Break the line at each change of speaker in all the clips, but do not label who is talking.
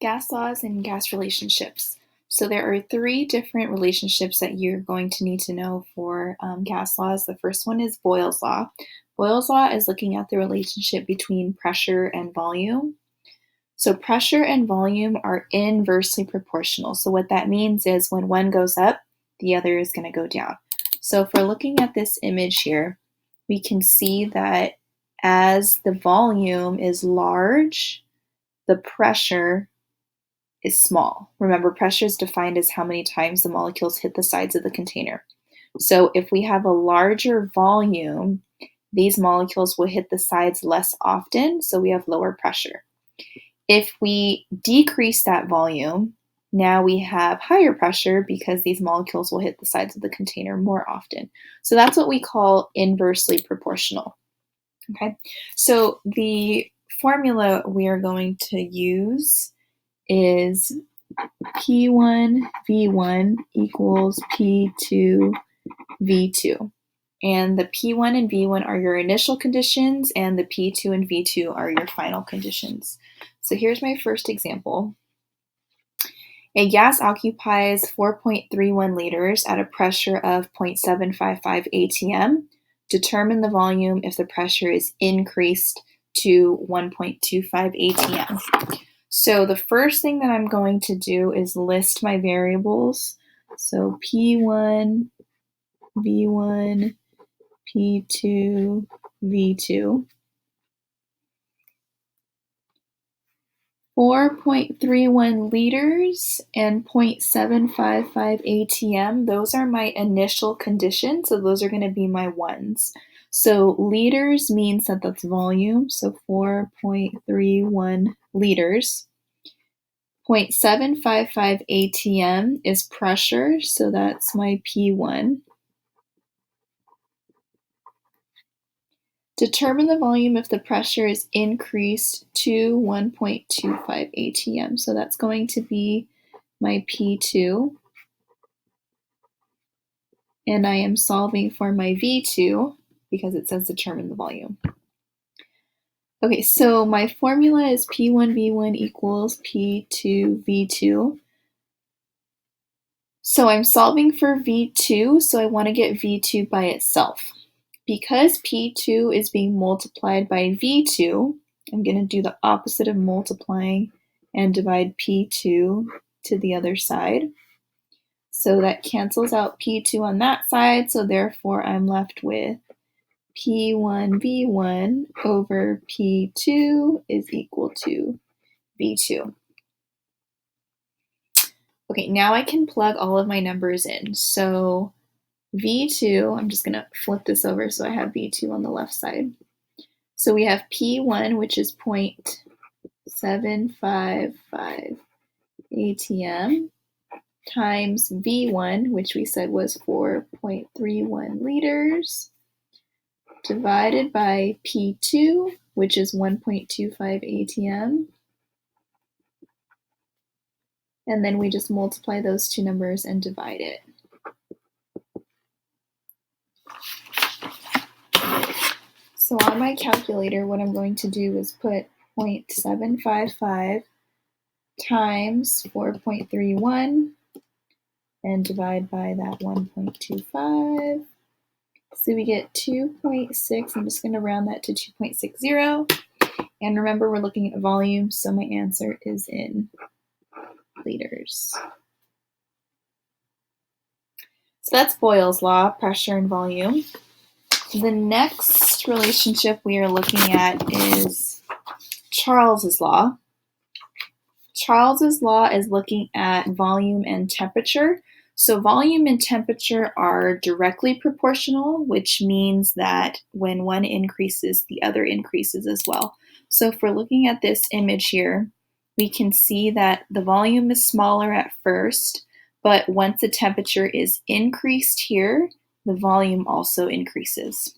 gas laws and gas relationships. So there are three different relationships that you're going to need to know for gas laws. The first one is Boyle's law. Boyle's law is looking at the relationship between pressure and volume. So pressure and volume are inversely proportional. So what that means is when one goes up, the other is going to go down. So if we're looking at this image here, we can see that as the volume is large, the pressure is small. Remember, pressure is defined as how many times the molecules hit the sides of the container. So if we have a larger volume, these molecules will hit the sides less often, so we have lower pressure. If we decrease that volume, now we have higher pressure because these molecules will hit the sides of the container more often. So that's what we call inversely proportional. Okay, so the formula we are going to use is P1 V1 equals P2 V2. And the P1 and V1 are your initial conditions, and the P2 and V2 are your final conditions. So here's my first example. A gas occupies 4.31 liters at a pressure of 0.755 atm. Determine the volume if the pressure is increased to 1.25 atm. So the first thing that I'm going to do is list my variables. So P1, V1, P2, V2. 4.31 liters and 0.755 atm, those are my initial conditions, so those are going to be my ones. So liters means that that's volume, so 4.31 liters. 0.755 atm is pressure, so that's my P1. Determine the volume if the pressure is increased to 1.25 atm. So that's going to be my P2. And I am solving for my V2 because it says determine the volume. Okay, so my formula is P1V1 equals P2V2. So I'm solving for V2, so I want to get V2 by itself. Because P2 is being multiplied by V2, I'm going to do the opposite of multiplying and divide P2 to the other side. So that cancels out P2 on that side, so therefore I'm left with P1V1 over P2 is equal to V2. Okay, now I can plug all of my numbers in. So V2, I'm just going to flip this over so I have V2 on the left side. So we have P1, which is 0.755 atm, times V1, which we said was 4.31 liters, divided by P2, which is 1.25 atm. And then we just multiply those two numbers and divide it. So on my calculator, what I'm going to do is put 0.755 times 4.31 and divide by that 1.25. So we get 2.6. I'm just going to round that to 2.60. And remember, we're looking at volume, so my answer is in liters. So that's Boyle's law, pressure and volume. The next relationship we are looking at is Charles's law. Charles's law is looking at volume and temperature. So volume and temperature are directly proportional, which means that when one increases, the other increases as well. So if we're looking at this image here, we can see that the volume is smaller at first, but once the temperature is increased here, the volume also increases.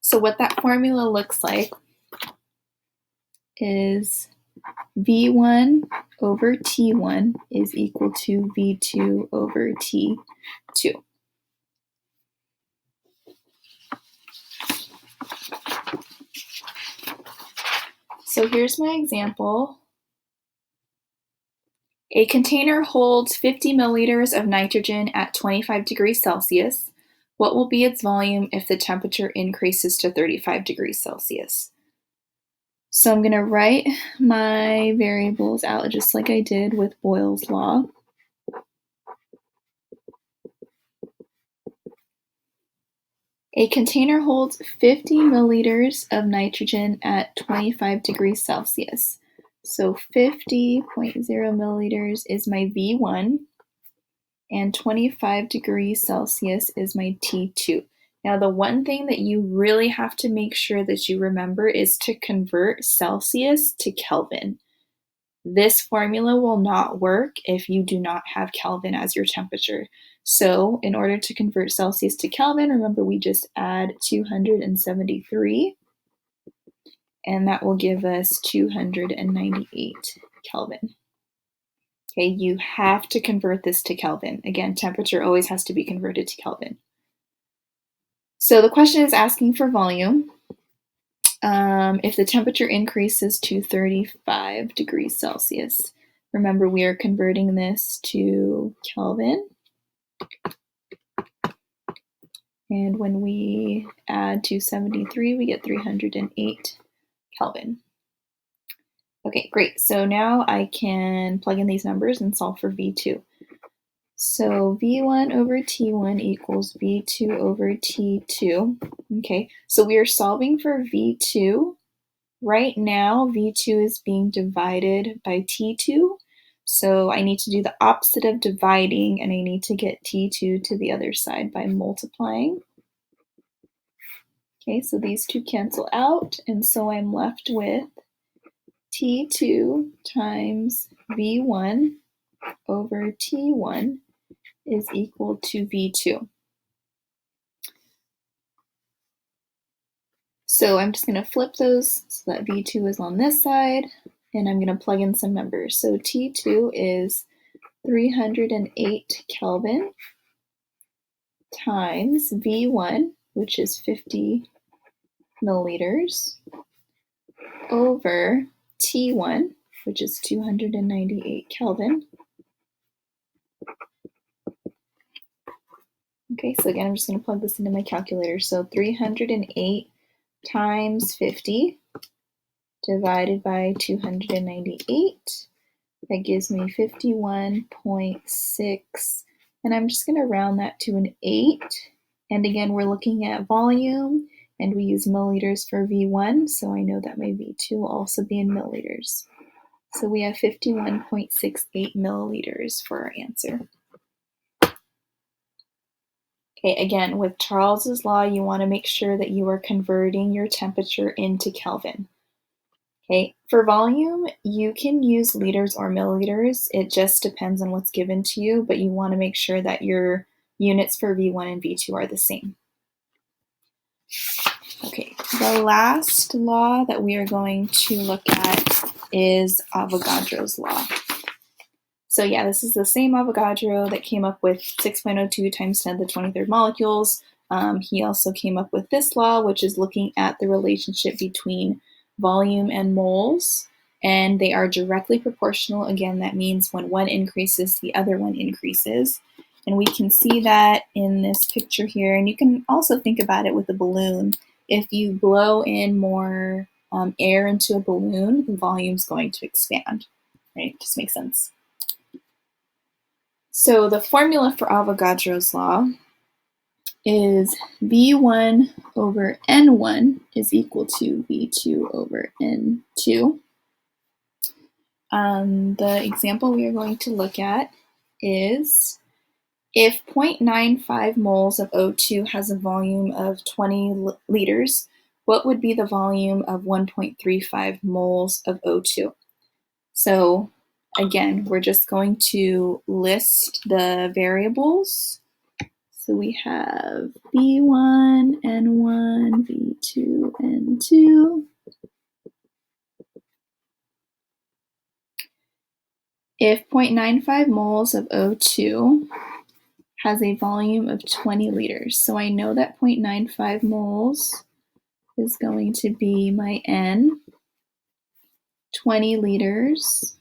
So what that formula looks like is V1 over T1 is equal to V2 over T2. So here's my example. A container holds 50 milliliters of nitrogen at 25 degrees Celsius. What will be its volume if the temperature increases to 35 degrees Celsius? So I'm going to write my variables out just like I did with Boyle's law. A container holds 50 milliliters of nitrogen at 25 degrees Celsius. So 50.0 milliliters is my V1, and 25 degrees Celsius is my T2. Now, the one thing that you really have to make sure that you remember is to convert Celsius to Kelvin. This formula will not work if you do not have Kelvin as your temperature. So in order to convert Celsius to Kelvin, remember we just add 273, and that will give us 298 Kelvin. Okay, you have to convert this to Kelvin. Again, temperature always has to be converted to Kelvin. So the question is asking for volume. If the temperature increases to 35 degrees Celsius, remember we are converting this to Kelvin. And when we add 273, we get 308 Kelvin. Okay, great. So now I can plug in these numbers and solve for V2. So V1 over T1 equals V2 over T2. Okay, so we are solving for V2. Right now, V2 is being divided by T2. So I need to do the opposite of dividing, and I need to get T2 to the other side by multiplying. Okay, so these two cancel out, and so I'm left with T2 times V1 over T1 is equal to V2. So I'm just going to flip those so that V2 is on this side, and I'm going to plug in some numbers. So T2 is 308 Kelvin times V1, which is 50 milliliters, over T1, which is 298 Kelvin. Okay, so again, I'm just going to plug this into my calculator. So 308 times 50 divided by 298. That gives me 51.6. And I'm just going to round that to an 8. And again, we're looking at volume, and we use milliliters for V1, so I know that my V2 will also be in milliliters. So we have 51.68 milliliters for our answer. Okay, again, with Charles's law, you want to make sure that you are converting your temperature into Kelvin. Okay, for volume, you can use liters or milliliters. It just depends on what's given to you, but you want to make sure that your units for V1 and V2 are the same. Okay, the last law that we are going to look at is Avogadro's law. So yeah, this is the same Avogadro that came up with 6.02 times 10 to the 23rd molecules. He also came up with this law, which is looking at the relationship between volume and moles, and they are directly proportional. Again, that means when one increases, the other one increases. And we can see that in this picture here, and you can also think about it with a balloon. If you blow in more air into a balloon, the volume is going to expand, right? Just makes sense. So the formula for Avogadro's law is V1 over N1 is equal to V2 over N2. The example we are going to look at is if 0.95 moles of O2 has a volume of 20 liters, what would be the volume of 1.35 moles of O2? So again, we're just going to list the variables. So we have V1, N1, V2, N2. If 0.95 moles of O2 has a volume of 20 liters, so I know that 0.95 moles is going to be my N. 20 liters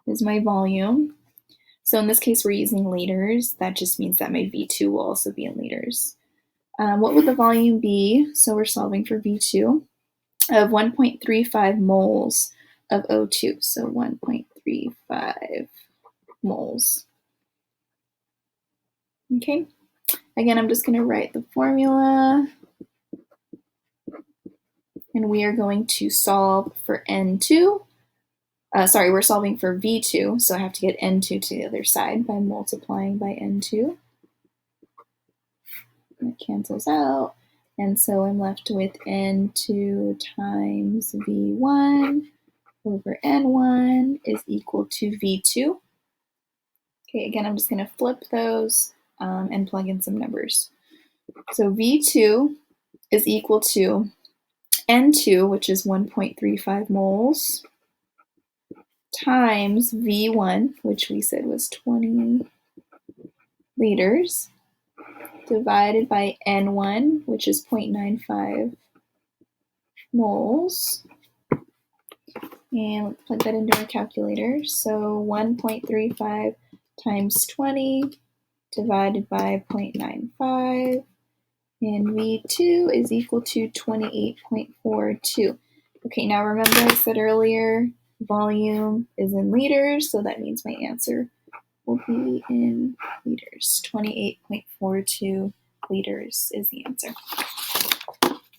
is my volume. So in this case, we're using liters. That just means that my V2 will also be in liters. What would the volume be? So we're solving for V2 of 1.35 moles of O2. So 1.35 moles. Okay. Again, I'm just going to write the formula. And we are going to solve for N2. We're solving for V2, so I have to get N2 to the other side by multiplying by N2. That cancels out, and so I'm left with N2 times V1 over N1 is equal to V2. Okay, again, I'm just going to flip those and plug in some numbers. So V2 is equal to N2, which is 1.35 moles, times V1, which we said was 20 liters, divided by N1, which is 0.95 moles. And let's plug that into our calculator. So 1.35 times 20 divided by 0.95. And V2 is equal to 28.42. Okay, now remember I said earlier, volume is in liters, so that means my answer will be in liters. 28.42 liters is the answer.